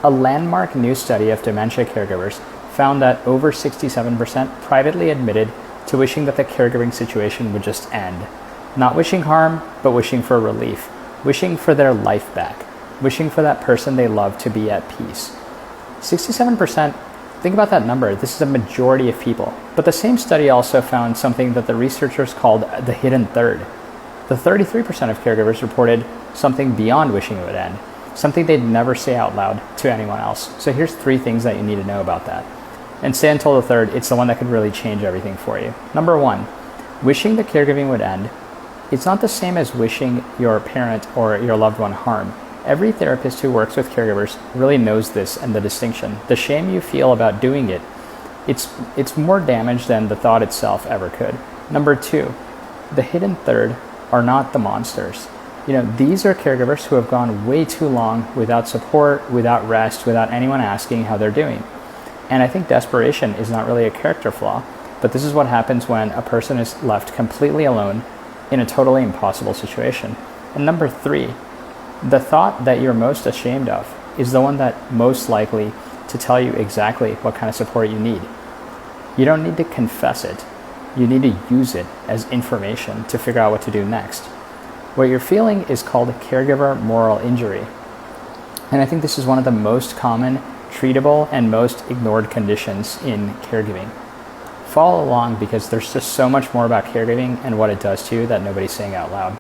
A landmark new study of dementia caregivers found that over 67% privately admitted to wishing that the caregiving situation would just end. Not wishing harm, but wishing for relief, wishing for their life back, wishing for that person they love to be at peace. 67%, think about that number. This is a majority of people. But the same study also found something that the researchers called the hidden third. The 33% of caregivers reported something beyond wishing it would end, something they'd never say out loud to anyone else. So here's 3 things that you need to know about that. And say until the third, it's the one that could really change everything for you. Number 1, wishing the caregiving would end. It's not the same as wishing your parent or your loved one harm. Every therapist who works with caregivers really knows this and the distinction. The shame you feel about doing it, it's more damage than the thought itself ever could. Number 2, the hidden third are not the monsters. These are caregivers who have gone way too long without support, without rest, without anyone asking how they're doing. And I think desperation is not really a character flaw, but this is what happens when a person is left completely alone in a totally impossible situation. And number 3, the thought that you're most ashamed of is the one that most likely to tell you exactly what kind of support you need. You don't need to confess it. You need to use it as information to figure out what to do next. What you're feeling is called caregiver moral injury. And I think this is one of the most common, treatable, and most ignored conditions in caregiving. Follow along because there's just so much more about caregiving and what it does to you that nobody's saying out loud.